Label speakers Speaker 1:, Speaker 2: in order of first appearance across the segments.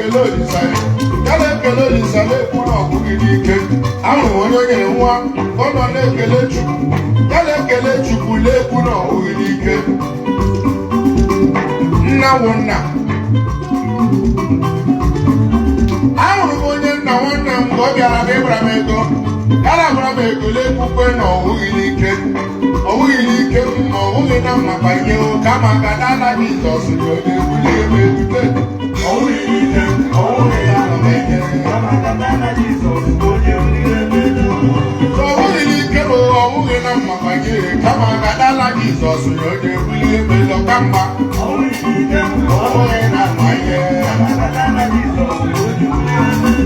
Speaker 1: ekele Olisa ya na-ekele Olisa na-ekwu na ọ bụghị n'ike ahụrụ onye nyere nwa ọ nọ na-ekele Chukwu ya na-ekele Chukwu na-ekwu na ọ bụghị n'ike nna wụ nna ahụrụ m onye nna nwanne m mgbe ọ bịara bụ ịgbara m ego ya na-agbara m ego na-ekwukwe na ọ bụghị n'ike ma ọ bụghị na mmakpa ihe kama ka dada Jizọs dị onye ebuli ebe ebute ọ bụghị n'ike ọ bụghị na ihe kama ka dada Jizọs dị onye ebuli ebe ọ bụghị n'ike ma ọ bụghị na mmakpa ihe kama ka dada Jizọs dị onye ebuli ebe lọka mma ọ bụghị n'ike ọ bụghị na mma ihe kama ka dada Jizọs dị onye ebuli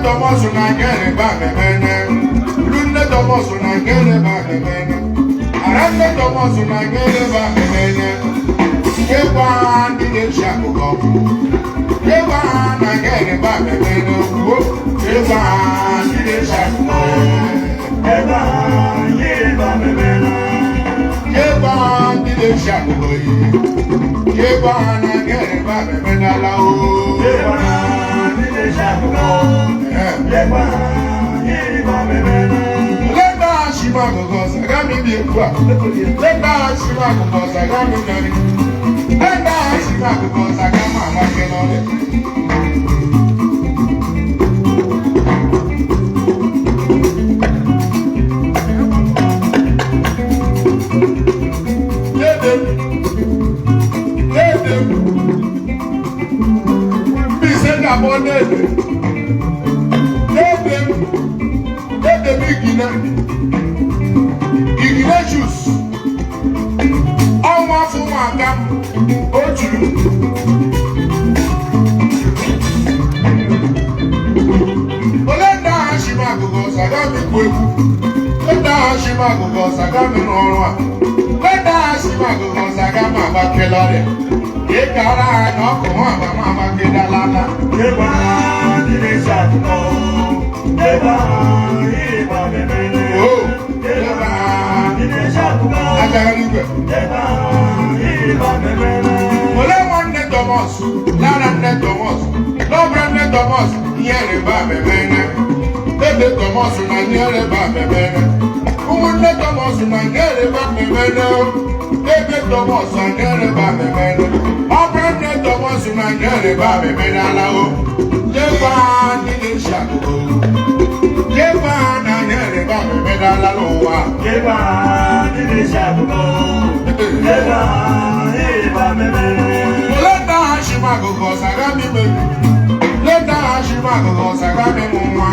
Speaker 1: Thomas na gere ba memene Lunde Thomas na gere ba memene Arande Thomas na gere ba memene Kewa ndi de shakuko Kewa na gere ba memene Kewa ndi de shakuko Kewa ndi ba memene Kewa ndi de shakuko Kewa na gere ba memene lao Kewa ndi de shakuko Leba Shiva Gogosa, Gami Bikwa. Leba Shiva Gogosa, Gami Nari. Leba Shiva Gogosa, Gama Makenole. Let them. Be sent upon them. Let them Ignatius. All my for my gam. Oju. Olenda Shiva Gogosa, Gami Kweku. Olenda Shiva Gogosa, Gami Norwa. Olenda Shiva Gogosa, Gama Bakelore. Ekara no kuma mama Kedalana. Eba dire shakno. Eba iba memene. Oh, eba dire shakno. Ajarugo. Eba iba memene. Ole wanne Thomas, Lara ne Thomas. Dobra ne Thomas, yere ba memene. Ebe Thomas na yere ba memene. Umunne Thomas na yere ba memene. Ebe Thomas na yere ba memene. Obrane Thomas na yere ba memene alao. Jeba ni shako. Jeba na yere ba memene alao. Jeba ni shako. Jeba iba memene. Leta Shiva Gogosa gami baby. Leta Shiva Gogosa gami mwa.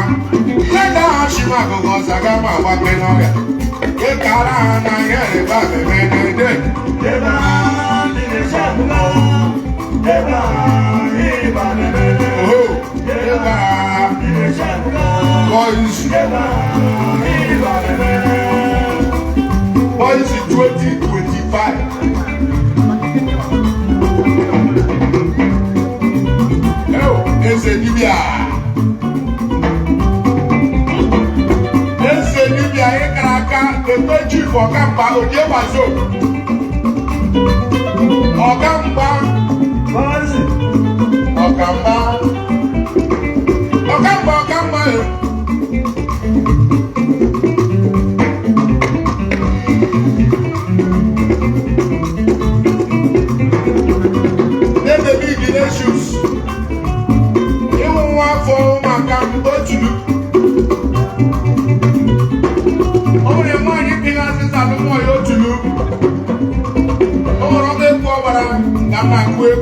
Speaker 1: Leta Shiva Gogosa gama wakenoya. Ekara na yere ba memene de. Jeba ni shako. Jeba iba memene. Oh, Jeba ni shako. Boys, Jeba iba memene. Boys 2025. Ese Libya ekaraka etoji ọkamba oje wazo ọkamba Ebe big issues for my cambodia. Oh, the money pillars are the more you to look. Oh, the power, I'm not quick.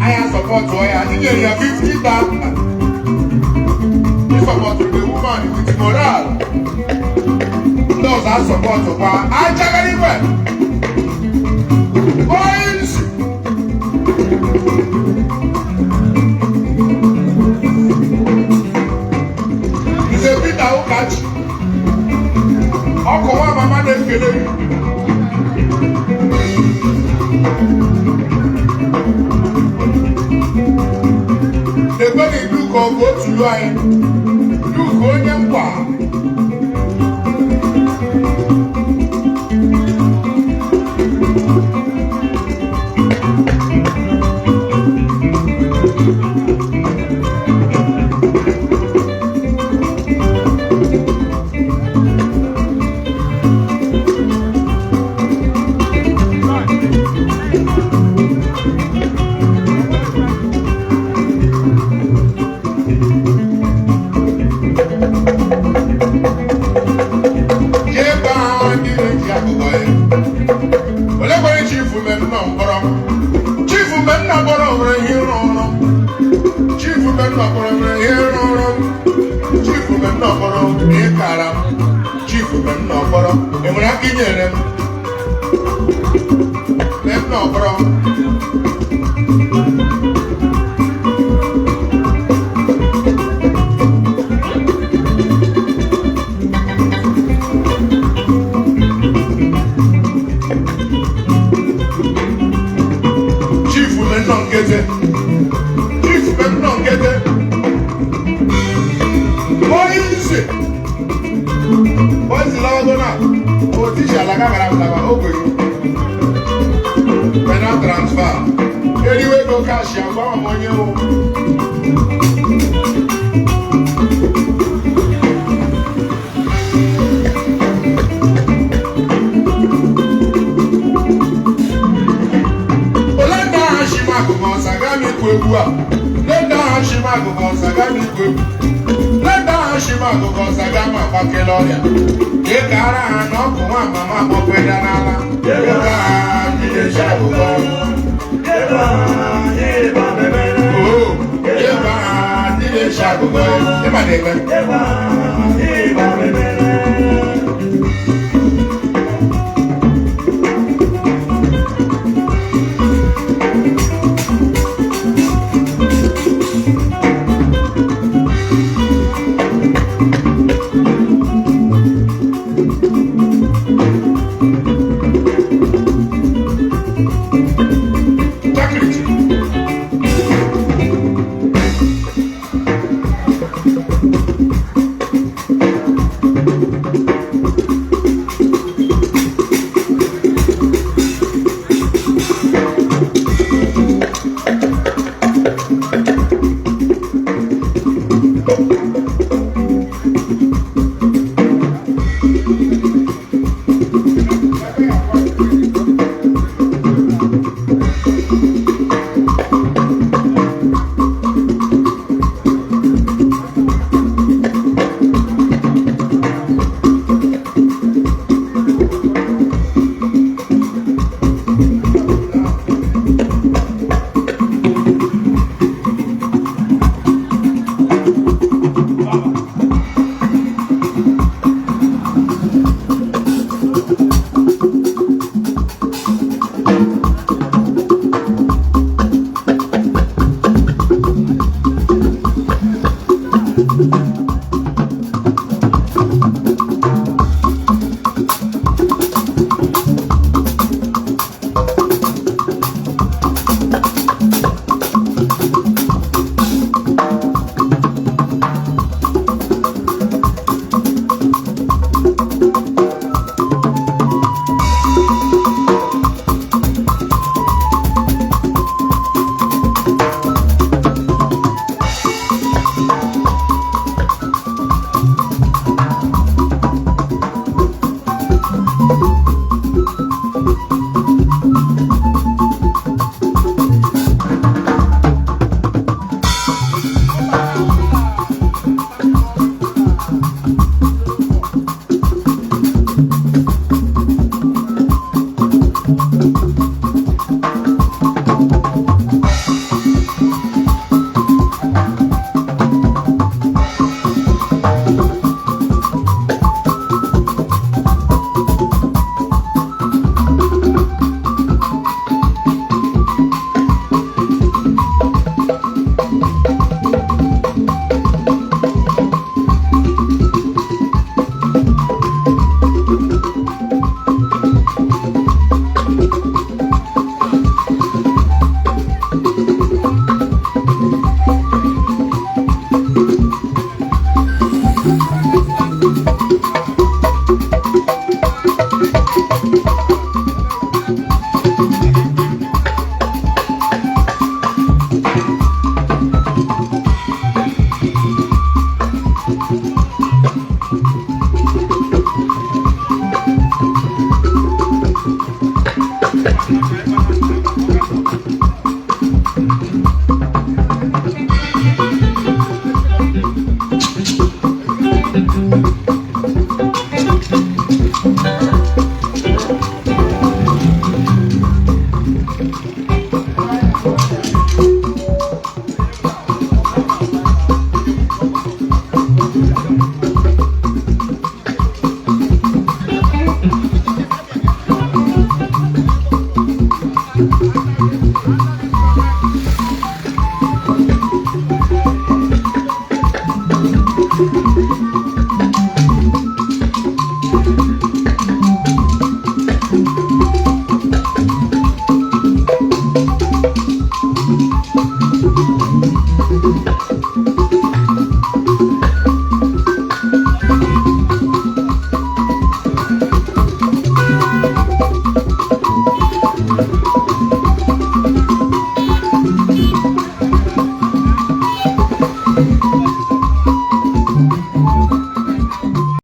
Speaker 1: I I support her. I think you are 50,000. You support the woman with morale. Those are support her. I check anywhere. Boys. It's a bit of catch. Ọkọ̀ wa mama dey kele yi. Egbe ni Luke ọgọ tulu anyị. Luke onye nkwa.